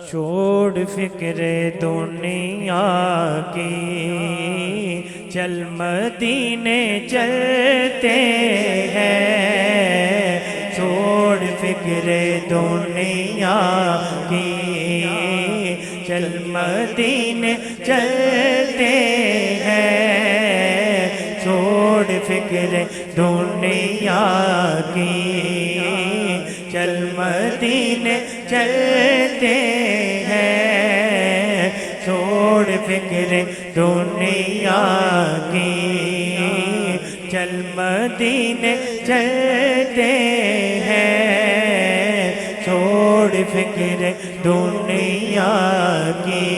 छोड़ फिक्र दुनिया की, चल मदीने चलते हैं। छोड़ फिक्र दुनिया की, चल मदीने चलते हैं। छोड़ फिक्र दुनिया की, चल मदीने चलते हैं। छोड़ फिक्र दुनिया की, चल मदीने चलते हैं। छोड़ फिक्र दुनिया की,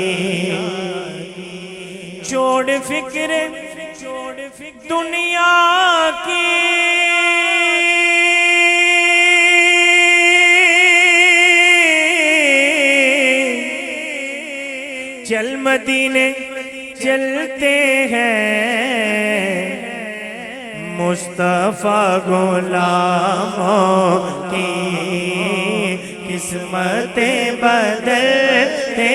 छोड़ फिक्र दुनिया की, चल मदीने चलते हैं। मुस्तफा गुलामों की किस्मतें बदलते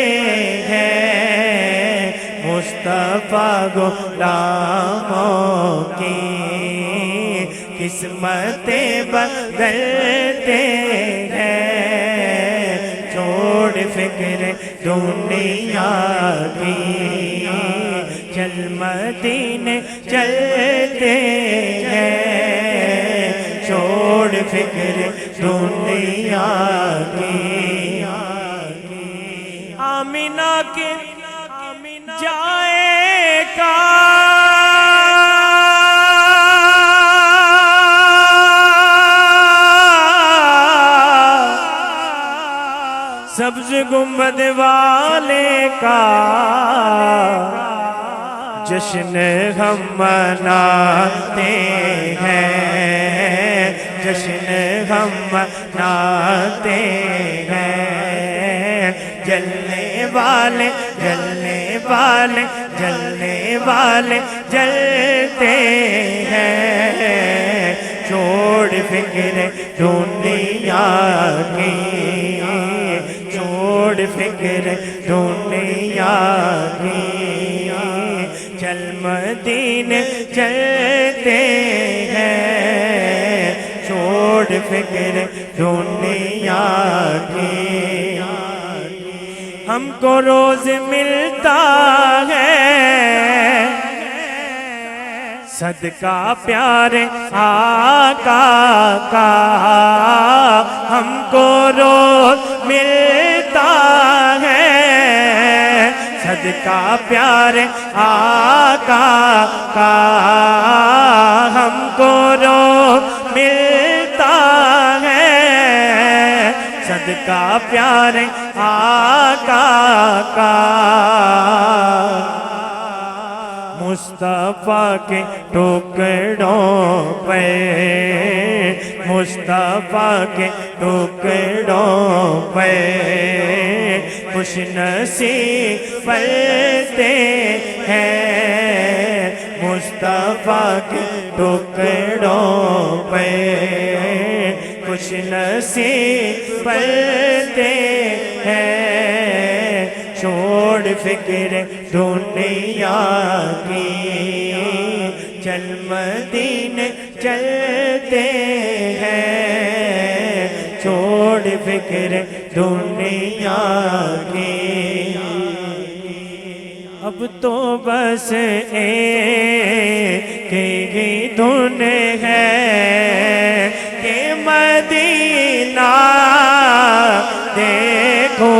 हैं। मुस्तफा गुलामों की किस्मतें बदलते हैं। छोड़ फिक्र दुनिया की, चल मदीने चलते हैं। छोड़ फिक्र दुनिया की। आमिना के जाएगा सब्ज गुंबद वाले का जश्न हम मनाते हैं। जश्न हम मनाते हैं। जलने वाले जलने वाले जलने वाले जलते हैं। छोड़ फिक्र दुनिया की, छोड़ फिक्र दुनिया की, चल मदीने चलते हैं। छोड़ फिक्र दुनिया की। हमको रोज मिलता है सदका प्यारे आका का। हमको रोज मिलता है सदका प्यारे आका का। हमको रोज मिलता है सदका प्यारे आका का। मुस्तफा के टुकड़ों पे, मुस्तफा के टुकड़ों पे खुश नसीब पलते हैं। मुस्तफा के टुकड़ों पे खुश नसीब पलते हैं। छोड़ फिक्र दुनिया की, चल मदीने चलते हैं। छोड़ फिक्र दुनिया की। अब तो बस एक ही धुन है कि मदीना देखो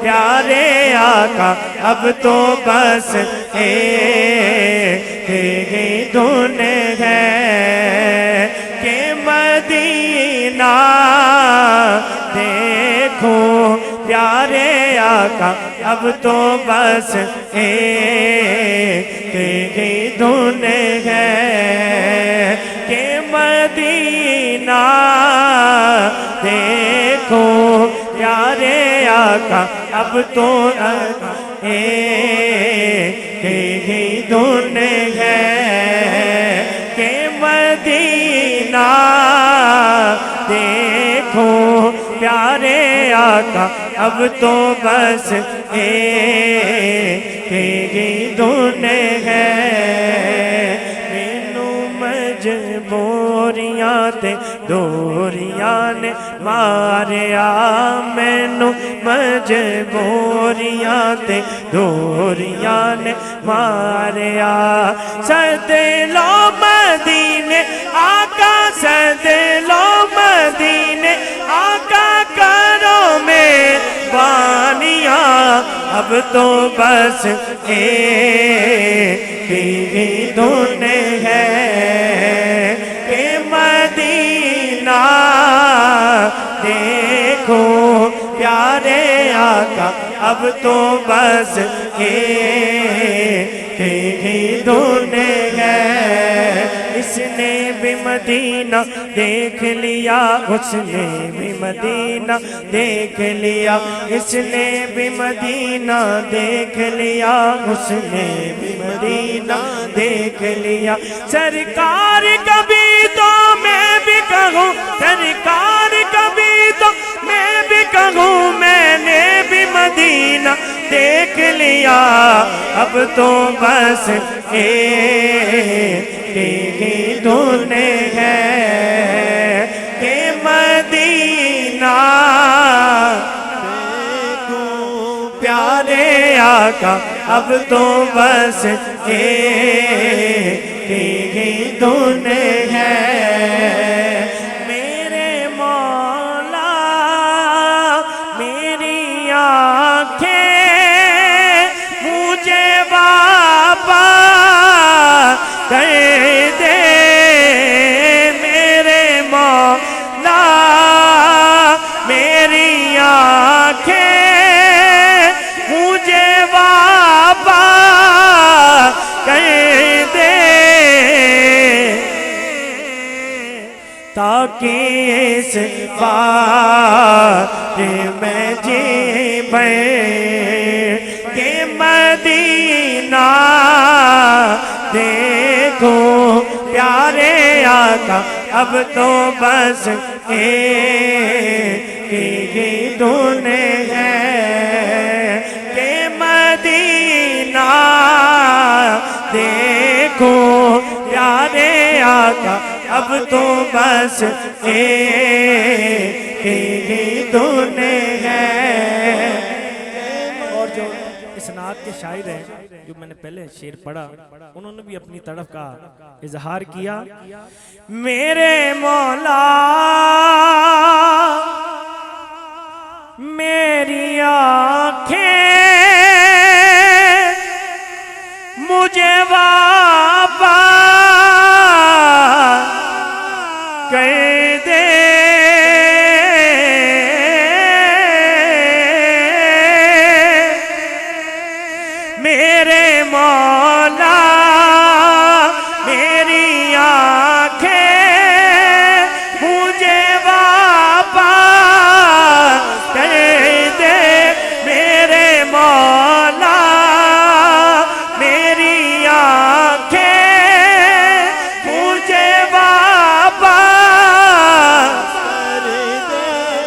प्यारे आका। अब तो बस एक ही धुन है कि मदीना देखो प्यारे आका। अब तो बस एक ही धुन है कि मदीना देखो प्यारे आका। अब तो एक ही धुन है कि मदीना देखो प्यारे आका। अब तो बस एक ही धुन है। मैनू मजबूरियां ते दूरियां ने मारिया, मैनू मजबूरियां ते दूरियां ने मारिया। सदे लो मदीने आका, सदे लो मदीने आका, करो मेहरबानियां। अब तो बस एक ही धुन है कि मदीना देखो प्यारे आका। अब तो बस एक ही धुन है। इसने भी मदीना देख लिया, उसने भी मदीना देख लिया। इसने भी मदीना देख लिया, उसने भी मदीना देख लिया। सरकार कभी तो मैं भी कहूँ, सरकार कभी तो मैं भी कहूँ, मैंने भी मदीना देख लिया। अब तो बस एक ही धुन है कि मदीना देखो प्यारे आका। अब तो बस एक ही धुन है। मेरे मौला मेरी आँखें मुझे वापस कर दे। मेरे मौला मेरी आँखें मुझे वापस कर दे, ताकि इस बार मैं जी के मदीना देखो प्यारे आका। अब तो बस एक ही धुन है कि मदीना देखो प्यारे आका। अब तो बस एक ही धुन है। और जो इस नात के शायर हैं, जो मैंने पहले शेर पढ़ा, उन्होंने भी अपनी तरफ का इजहार किया। मेरे मौला मेरी आँखें मुझे वापस कर दे। मेरे मौला मेरी आँखें मुझे वापस कर दे। मेरे मौला मेरी आँखें मुझे वापस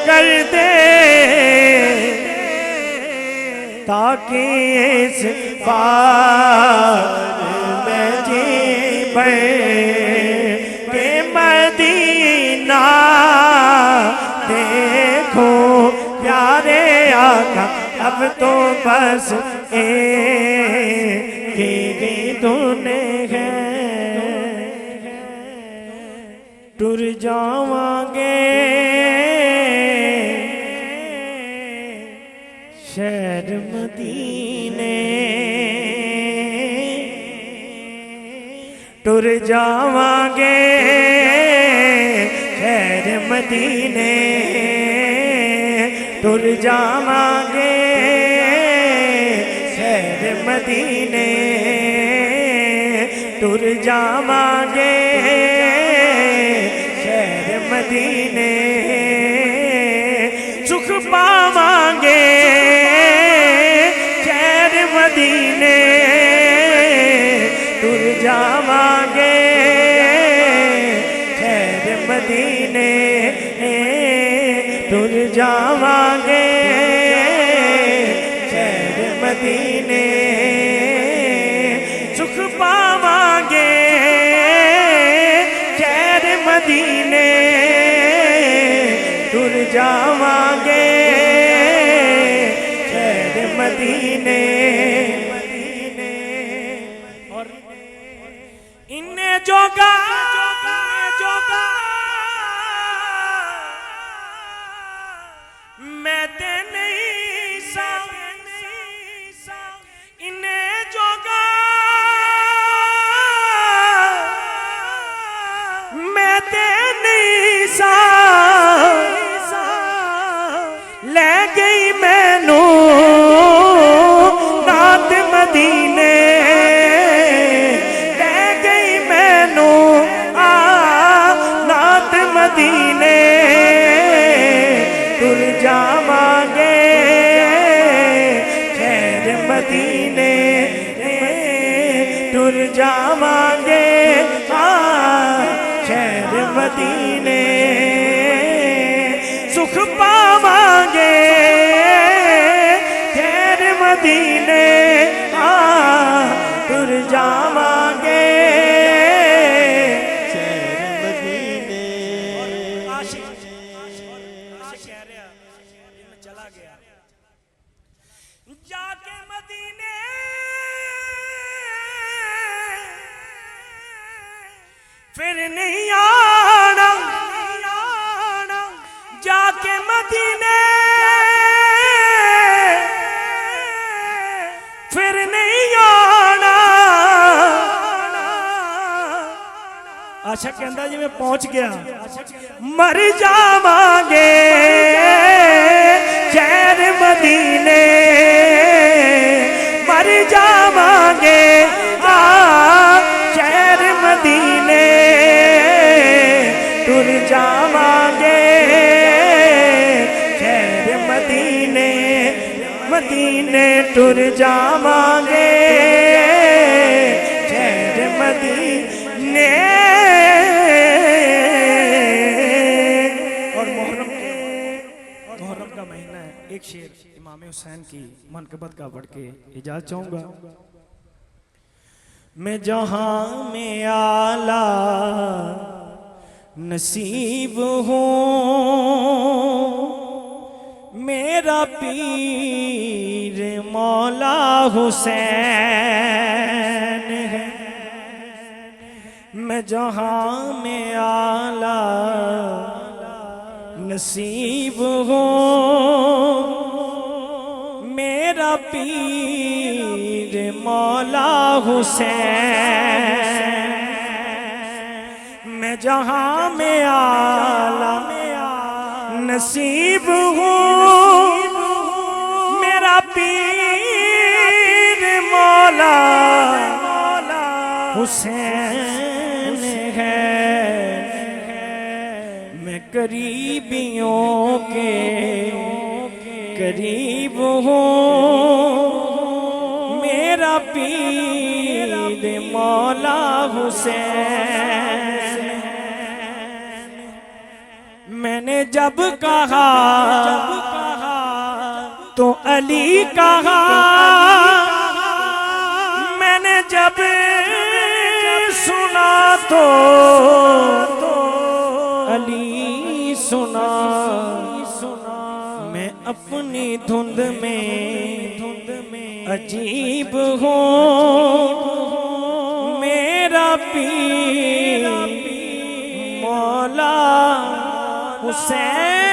कर दे, ताकि इस बार मैं जी के मदीना देखो प्यारे आका। अब तो बस एक ही धुन है। टुर जावांगे शहर मदीने, टुर जावांगे शहर मदीने, टुर जावांगे शहर मदीने, टुर जावांगे शहर मदीने। सुख पावांगे शहर मदीने, टुर जावांगे शहर मदीने, टुर जावांगे मदीने सुख पावांगे खैर मदीने टुर जावांगे खैर मदीने और इन्हें जोगा मैं ते नहीं सा इन्हें जोगा मैं ते नहीं सा ले गई मैनू नात मदीने ले गई मैनू नात मदीने टुर जावांगे खैर मदीने टुर जावांगे खैर मदीने सुख पावांगे खैर मदीने टुर जावांगे जाके मदीने फिर नहीं आना जाके मदीने फिर नहीं आना आशा कहता जी मैं पहुंच गया मर जावांगे खैर मदीने मर जावांगे खैर मदीने टुर जावांगे खैर मदीने मदीने टुर जावांगे खैर मदीने और मुहर्रम का महीना है एक शेर इमाम हुसैन की मनकबत का पढ़ के इजाज़त चाहूंगा मैं जहां में आला नसीब हूँ मेरा पीर मौला हुसैन है मैं जहां में आला नसीब हूँ मेरा पीर मौला हुसैन मैं जहां में आला नसीब हूँ मेरा पीर मौला हुसैन है मैं करीबियों के करीब हूँ मेरा पीर मौला हुसैन मैंने जब कहा तो अली कहा मैंने जब सुना तो अली सुना मैं अपनी धुंध में अजीब हूँ मेरा पीर मौला हुसैन